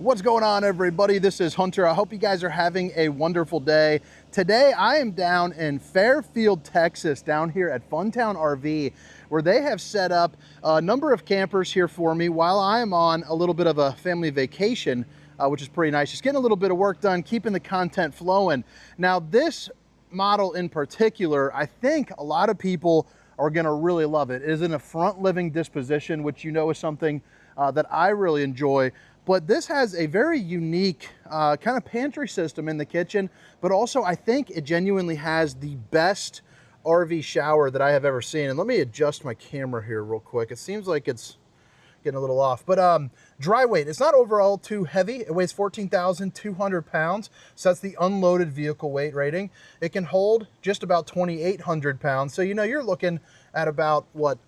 What's going on, everybody? This is Hunter. I hope you guys are having a wonderful day. Today I am down in Fairfield, Texas, down here at Funtown RV, where they have set up a number of campers here for me while I am on a little bit of a family vacation, which is pretty nice. Just getting a little bit of work done, keeping the content flowing. Now, this model in particular, I think a lot of people are gonna really love it. It is in a front living disposition, which you know is something that I really enjoy. But this has a very unique kind of pantry system in the kitchen, but also I think it genuinely has the best RV shower that I have ever seen. And let me adjust my camera here real quick. It seems like it's getting a little off, but dry weight, it's not overall too heavy. It weighs 14,200 pounds. So that's the unloaded vehicle weight rating. It can hold just about 2,800 pounds. So, you know, you're looking at about what,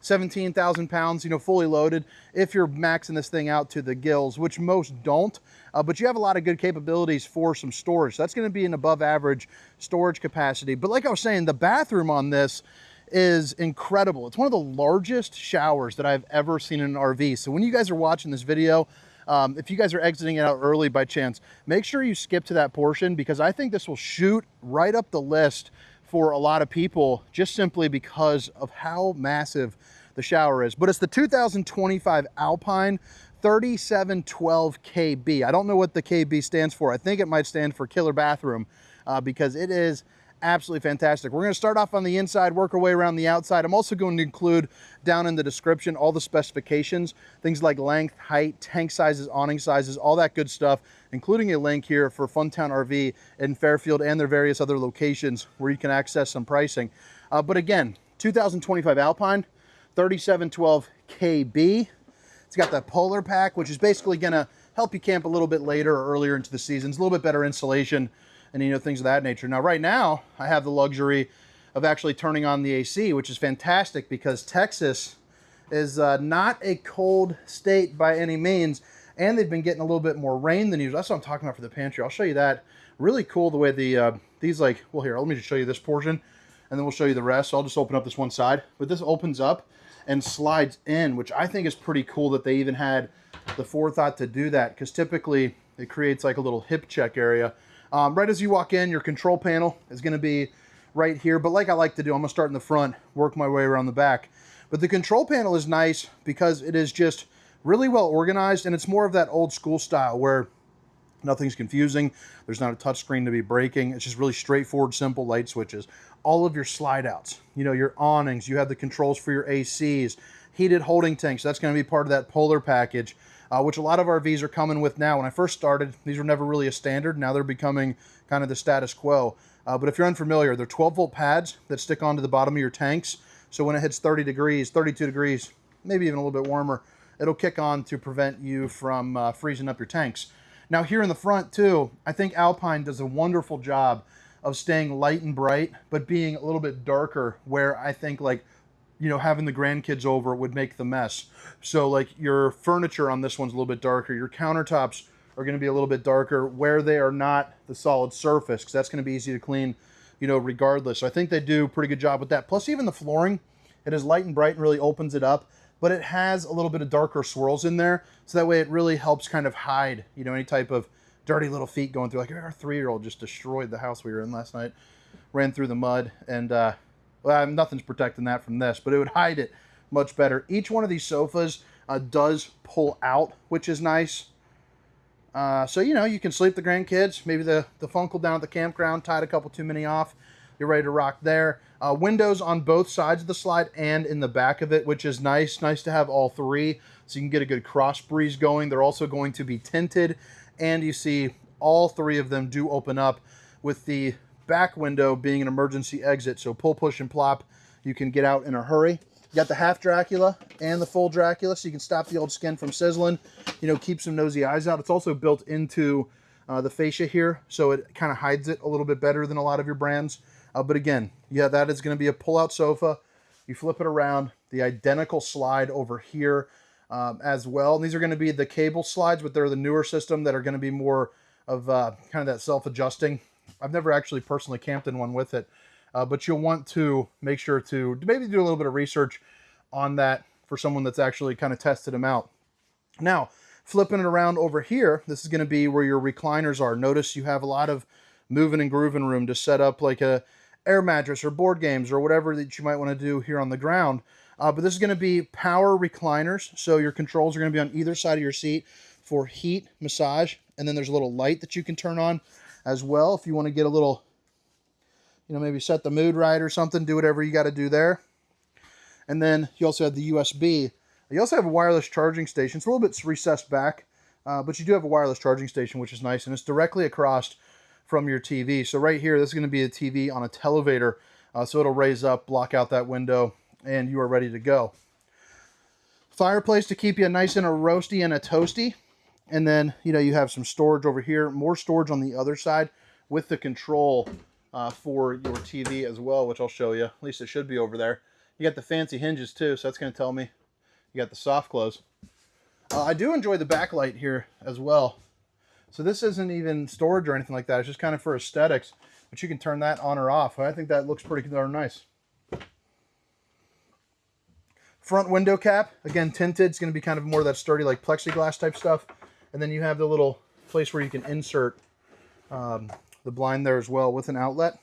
17,000 pounds, you know, fully loaded, if you're maxing this thing out to the gills, which most don't, but you have a lot of good capabilities for some storage. So that's going to be an above average storage capacity. But like I was saying, the bathroom on this is incredible. It's one of the largest showers that I've ever seen in an RV. So when you guys are watching this video, if you guys are exiting it out early by chance, make sure you skip to that portion, because I think this will shoot right up the list for a lot of people, just simply because of how massive the shower is. But it's the 2025 Alpine 3712KB. I don't know what the KB stands for. I think it might stand for killer bathroom, because it is absolutely fantastic. We're going to start off on the inside, work our way around the outside. I'm also going to include down in the description all the specifications, things like length, height, tank sizes, awning sizes, all that good stuff, including a link here for Funtown RV in Fairfield and their various other locations where you can access some pricing. But again, 2025 Alpine 3712KB. It's got that polar pack, which is basically going to help you camp a little bit later or earlier into the season. It's a little bit better insulation and, you know, things of that nature. Now, right now, I have the luxury of actually turning on the AC, which is fantastic because Texas is not a cold state by any means, and they've been getting a little bit more rain than usual. That's what I'm talking about for the pantry. I'll show you that. Really cool the way the these, like, well, here, let me just show you this portion, and then we'll show you the rest. So I'll just open up this one side, but this opens up and slides in, which I think is pretty cool that they even had the forethought to do that, because typically it creates like a little hip check area. Right as you walk in, your control panel is going to be right here. But like I like to do, I'm going to start in the front, work my way around the back. But the control panel is nice because it is just really well organized, and it's more of that old school style where nothing's confusing. There's not a touch screen to be breaking. It's just really straightforward, simple light switches. All of your slide outs, you know, your awnings, you have the controls for your ACs, heated holding tanks. That's going to be part of that polar package, which a lot of RVs are coming with now. When I first started, these were never really a standard. Now they're becoming kind of the status quo. But if you're unfamiliar, they're 12-volt pads that stick onto the bottom of your tanks. So when it hits 30 degrees, 32 degrees, maybe even a little bit warmer, it'll kick on to prevent you from freezing up your tanks. Now here in the front too, I think Alpine does a wonderful job of staying light and bright, but being a little bit darker, where I think, like, you know, having the grandkids over would make the mess. So like your furniture on this one's a little bit darker. Your countertops are going to be a little bit darker where they are not the solid surface, because that's going to be easy to clean, you know, regardless. So I think they do a pretty good job with that. Plus even the flooring, it is light and bright and really opens it up, but it has a little bit of darker swirls in there. So that way it really helps kind of hide, you know, any type of dirty little feet going through. Like our 3-year-old just destroyed the house we were in last night, ran through the mud, and well, nothing's protecting that from this, but it would hide it much better. Each one of these sofas does pull out, which is nice. So, you know, you can sleep the grandkids, maybe the funkle down at the campground, tied a couple too many off. You're ready to rock there. Windows on both sides of the slide and in the back of it, which is nice. Nice to have all three, so you can get a good cross breeze going. They're also going to be tinted, and you see all three of them do open up, with the back window being an emergency exit. So pull, push, and plop. You can get out in a hurry. You got the half Dracula and the full Dracula, so you can stop the old skin from sizzling, you know, keep some nosy eyes out. It's also built into the fascia here, so it kind of hides it a little bit better than a lot of your brands. But again, yeah, that is going to be a pull-out sofa. You flip it around, the identical slide over here as well. And these are going to be the cable slides, but they're the newer system that are going to be more of kind of that self-adjusting. I've never actually personally camped in one with it, but you'll want to make sure to maybe do a little bit of research on that for someone that's actually kind of tested them out. Now, Flipping it around over here, this is going to be where your recliners are. Notice you have a lot of moving and grooving room to set up like a air mattress or board games or whatever that you might want to do here on the ground. But this is going to be power recliners, so your controls are going to be on either side of your seat for heat, massage, and then there's a little light that you can turn on as well if you want to get a little, you know, maybe set the mood right or something, do whatever you got to do there. And then you also have the USB. You also have a wireless charging station. It's a little bit recessed back, but you do have a wireless charging station, which is nice, and it's directly across from your TV. So right here, this is going to be a TV on a televator, so it'll raise up, block out that window, and you are ready to go. Fireplace to keep you nice and a roasty and a toasty. And then, you know, you have some storage over here, more storage on the other side with the control for your TV as well, which I'll show you. At least it should be over there. You got the fancy hinges too, so that's going to tell me you got the soft close. I do enjoy the backlight here as well. So this isn't even storage or anything like that. It's just kind of for aesthetics, but you can turn that on or off. I think that looks pretty darn nice. Front window cap, again tinted. It's going to be kind of more of that sturdy like plexiglass type stuff. And then you have the little place where you can insert the blind there as well with an outlet.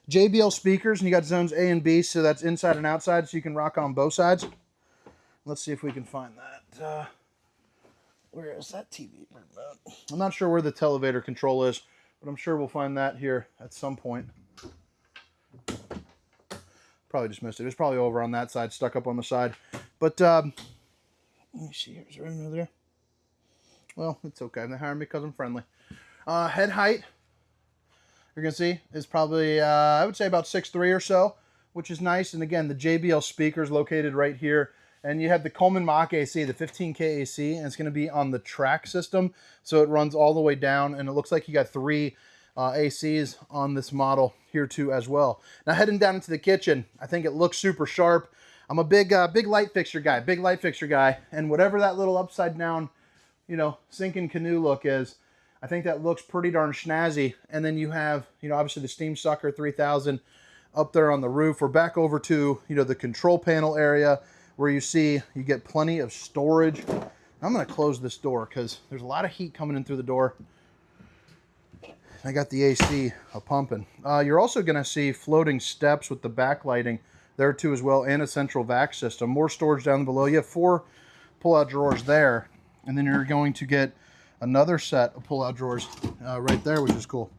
JBL speakers, and you got zones A and B, so that's inside and outside, so you can rock on both sides. Let's see if we can find that. Where is that TV remote? I'm not sure where the televator control is, but I'm sure we'll find that here at some point. Probably just missed it. It's probably over on that side, stuck up on the side. But let me see here. Is there anything over there? Well, it's okay. They hire me because I'm friendly. Head height, you're going to see, is probably, I would say about 6'3" or so, which is nice. And again, the JBL speakers located right here. And you have the Coleman Mach AC, the 15K AC, and it's going to be on the track system. So it runs all the way down, and it looks like you got 3 ACs on this model here too as well. Now heading down into the kitchen, I think it looks super sharp. I'm a big light fixture guy, and whatever that little upside down, you know, sinking canoe look is, I think that looks pretty darn snazzy. And then you have, you know, obviously the Steam Sucker 3000 up there on the roof. We're back over to, you know, the control panel area where you see you get plenty of storage. I'm going to close this door because there's a lot of heat coming in through the door. I got the AC pumping. You're also going to see floating steps with the backlighting there too as well, and a central vac system. More storage down below. You have 4 pull-out drawers there, and then you're going to get another set of pull-out drawers right there, which is cool.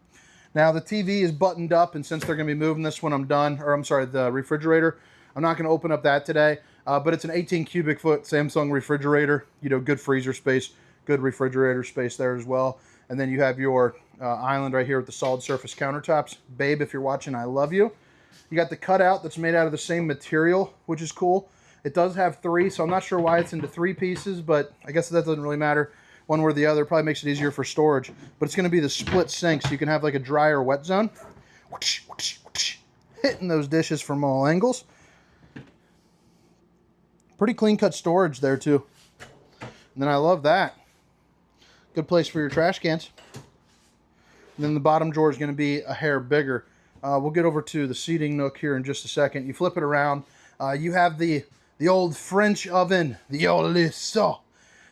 Now the TV is buttoned up, and since they're going to be moving this when I'm done, or I'm sorry, the refrigerator, I'm not going to open up that today. But it's an 18 cubic foot Samsung refrigerator. You know, good freezer space, good refrigerator space there as well. And then you have your island right here with the solid surface countertops. Babe, if you're watching, I love you. You got the cutout that's made out of the same material, which is cool. It does have 3, so I'm not sure why it's into 3 pieces, but I guess that doesn't really matter. One way or the other, probably makes it easier for storage. But it's going to be the split sink, so you can have like a dry or wet zone. Hitting those dishes from all angles. Pretty clean cut storage there too. And then I love that. Good place for your trash cans. And then the bottom drawer is going to be a hair bigger. We'll get over to the seating nook here in just a second. You flip it around. You have the old French oven, the old Lissot.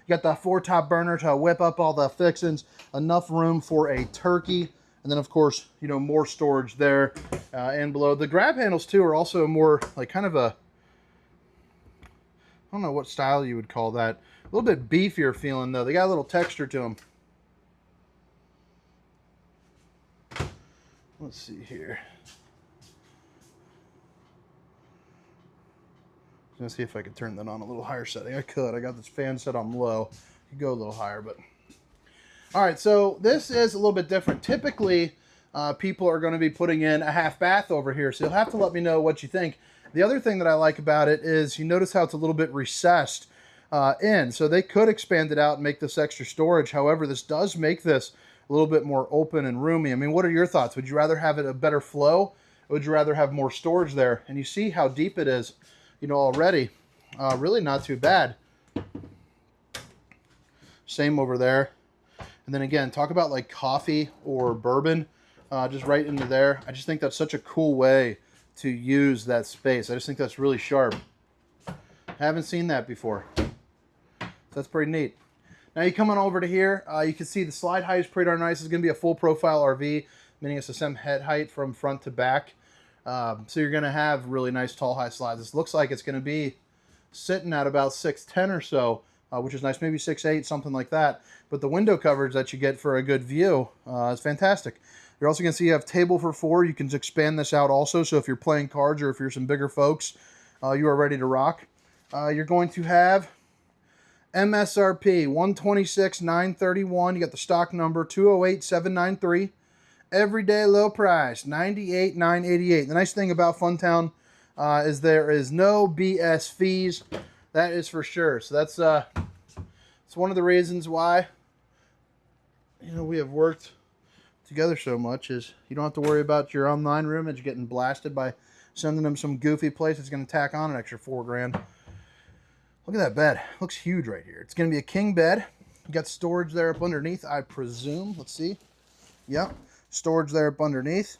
You got the 4 top burner to whip up all the fixings. Enough room for a turkey. And then, of course, you know, more storage there and below. The grab handles, too, are also more like kind of a, I don't know what style you would call that. A little bit beefier feeling, though. They got a little texture to them. Let's see here. I'm going to see if I can turn that on a little higher setting. I could. I got this fan set on low. You could go a little higher, but... All right, so this is a little bit different. Typically, people are going to be putting in a half bath over here, so you'll have to let me know what you think. The other thing that I like about it is you notice how it's a little bit recessed in, so they could expand it out and make this extra storage. However, this does make this a little bit more open and roomy. I mean, what are your thoughts? Would you rather have it a better flow, or would you rather have more storage there? And you see how deep it is, you know, already. Really not too bad. Same over there. And then again, talk about like coffee or bourbon, just right into there. I just think that's such a cool way to use that space. I just think that's really sharp. I haven't seen that before. So that's pretty neat. Now you come on over to here, you can see the slide height is pretty darn nice. It's going to be a full profile RV, meaning it's the same head height from front to back. So you're going to have really nice tall high slides. This looks like it's going to be sitting at about 6'10" or so, which is nice, maybe 6'8", something like that. But the window coverage that you get for a good view is fantastic. You're also going to see you have table for 4. You can expand this out also, so if you're playing cards or if you're some bigger folks, you are ready to rock. You're going to have MSRP 126,931. You got the stock number 208,793. Everyday low price 98,988. The nice thing about Funtown is there is no BS fees. That is for sure. So that's it's one of the reasons why, you know, we have worked together so much, is you don't have to worry about your online room and you're getting blasted by sending them some goofy place that's going to tack on an extra $4,000. Look at that bed. Looks huge right here. It's going to be a king bed. You got storage there up underneath, I presume. Let's see. Yep. Storage there up underneath.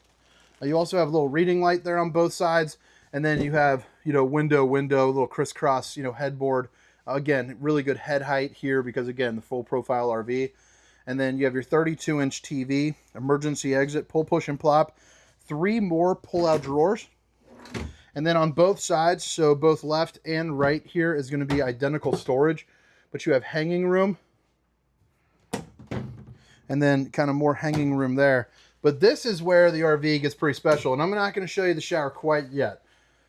You also have a little reading light there on both sides. And then you have, you know, window, little crisscross, you know, headboard. Again, really good head height here because, again, the full profile RV. And then you have your 32-inch TV, emergency exit, pull, push, and plop. 3 more pull-out drawers. And then on both sides, so both left and right here, is going to be identical storage. But you have hanging room. And then kind of more hanging room there. But this is where the RV gets pretty special. And I'm not going to show you the shower quite yet.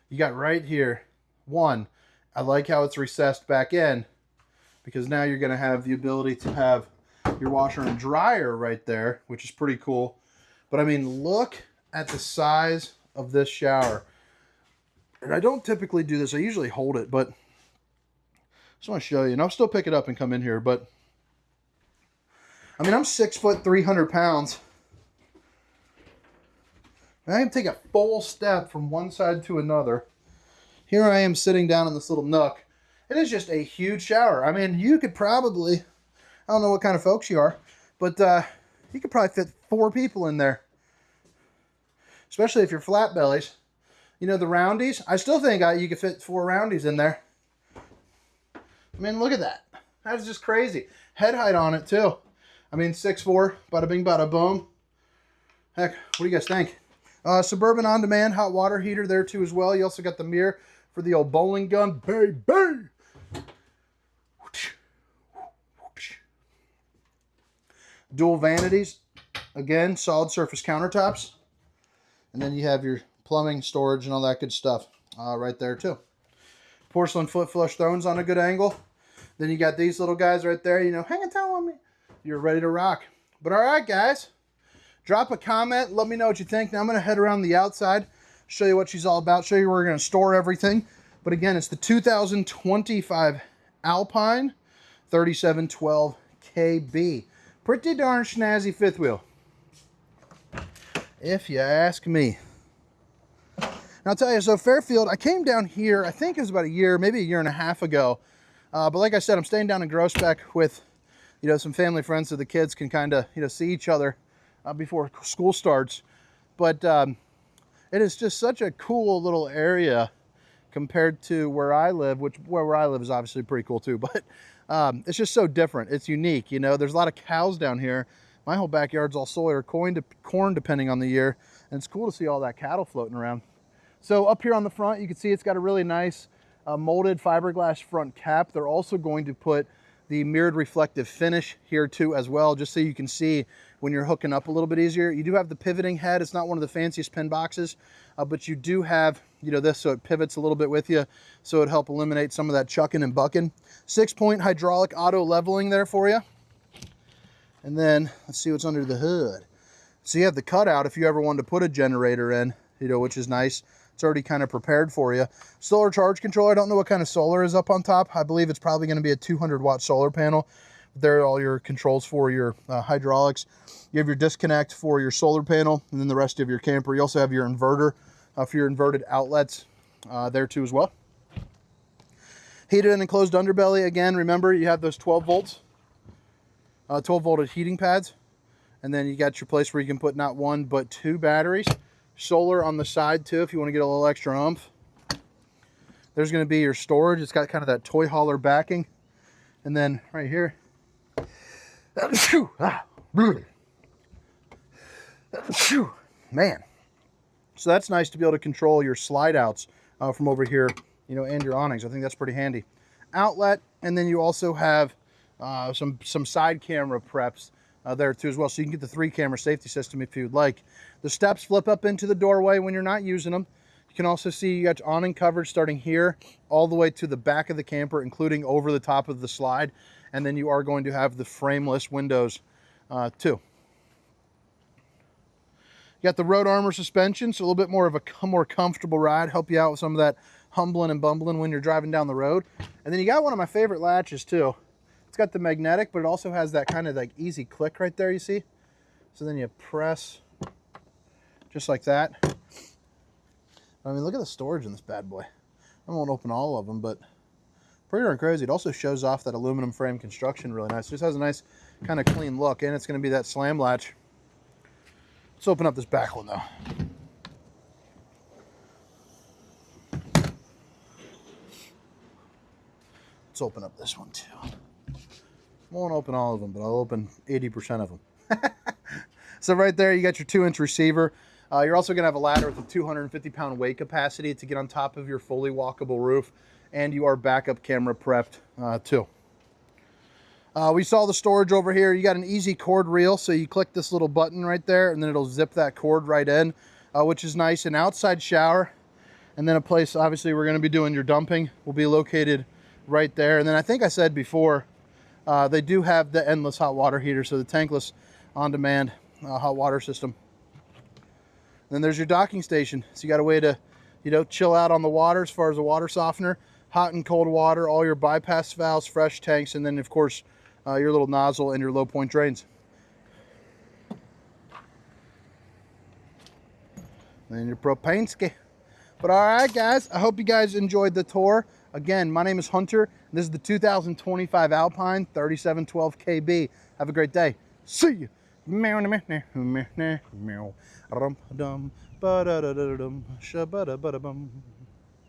You got right here. One, I like how it's recessed back in, because now you're going to have the ability to have your washer and dryer right there, which is pretty cool. But I mean, look at the size of this shower. And I don't typically do this. I usually hold it, but I just want to show you. And I'll still pick it up and come in here. But I mean, I'm 6 foot, 300 pounds. And I can take a full step from one side to another. Here I am sitting down in this little nook. It is just a huge shower. I mean, you could probably, I don't know what kind of folks you are, but you could probably fit 4 people in there. Especially if you're flat bellies. You know, the roundies, I still think you could fit 4 roundies in there. I mean, look at that. That's just crazy. Head height on it, too. I mean, 6'4", bada bing, bada boom. Heck, what do you guys think? Suburban on-demand hot water heater there, too, as well. You also got the mirror for the old bowling gun. Baby! Dual vanities. Again, solid surface countertops. And then you have your plumbing, storage, and all that good stuff right there, too. Porcelain foot flush thrones on a good angle. Then you got these little guys right there, you know, hang a towel on me. You're ready to rock. But all right, guys, drop a comment. Let me know what you think. Now I'm going to head around the outside, show you what she's all about, show you where we're going to store everything. But again, it's the 2025 Alpine 3712KB. Pretty darn snazzy fifth wheel, if you ask me. And I'll tell you, so Fairfield, I came down here, I think it was about a year, maybe a year and a half ago. But like I said, I'm staying down in Groesbeck with, you know, some family friends so the kids can kind of, you know, see each other before school starts. But it is just such a cool little area compared to where I live, which where I live is obviously pretty cool too. But it's just so different. It's unique. You know, there's a lot of cows down here. My whole backyard's all soy or corn depending on the year. And it's cool to see all that cattle floating around. So up here on the front, you can see it's got a really nice molded fiberglass front cap. They're also going to put the mirrored reflective finish here too as well, just so you can see when you're hooking up a little bit easier. You do have the pivoting head. It's not one of the fanciest pin boxes, but you do have, you know, this so it pivots a little bit with you, so it'd help eliminate some of that chucking and bucking. 6-point hydraulic auto leveling there for you. And then let's see what's under the hood. So you have the cutout if you ever wanted to put a generator in, you know, which is nice. It's already kind of prepared for you. Solar charge controller. I don't know what kind of solar is up on top. I believe it's probably going to be a 200-watt solar panel. There are all your controls for your hydraulics. You have your disconnect for your solar panel, and then the rest of your camper. You also have your inverter for your inverted outlets there too as well. Heated and enclosed underbelly. Again, remember you have those 12 volts, 12 volted heating pads. And then you got your place where you can put not 1, but 2 batteries. Solar on the side too if you want to get a little extra oomph. There's going to be your storage. It's got kind of that toy hauler backing. And then right here, you Man. So that's nice to be able to control your slide outs from over here, you know, and your awnings. I think that's pretty handy. Outlet, and then you also have some side camera preps there too as well. So you can get the 3-camera safety system if you'd like. The steps flip up into the doorway when you're not using them. You can also see you got awning coverage starting here all the way to the back of the camper, including over the top of the slide. And then you are going to have the frameless windows too. You got the road armor suspension, so a little bit more of a more comfortable ride, help you out with some of that humbling and bumbling when you're driving down the road. And then you got one of my favorite latches too. It's got the magnetic, but it also has that kind of like easy click right there, you see? So then you press just like that. I mean, look at the storage in this bad boy. I won't open all of them, but pretty darn crazy. It also shows off that aluminum frame construction really nice. It just has a nice kind of clean look, and it's going to be that slam latch. Let's open up this back one though. Let's open up this one too. Won't open all of them, but I'll open 80% of them. So right there, you got your 2-inch receiver. You're also gonna have a ladder with a 250-pound weight capacity to get on top of your fully walkable roof, and you are backup camera prepped too. We saw the storage over here. You got an easy cord reel, so you click this little button right there, and then it'll zip that cord right in, which is nice. An outside shower, and then a place, obviously, we're gonna be doing your dumping will be located right there. And then I think I said before, they do have the endless hot water heater, so the tankless on-demand hot water system. Then there's your docking station. So you got a way to, you know, chill out on the water as far as the water softener, hot and cold water, all your bypass valves, fresh tanks, and then of course your little nozzle and your low point drains. Then your propane ski. But all right, guys, I hope you guys enjoyed the tour. Again, my name is Hunter. And this is the 2025 Alpine 3712KB. Have a great day. See you.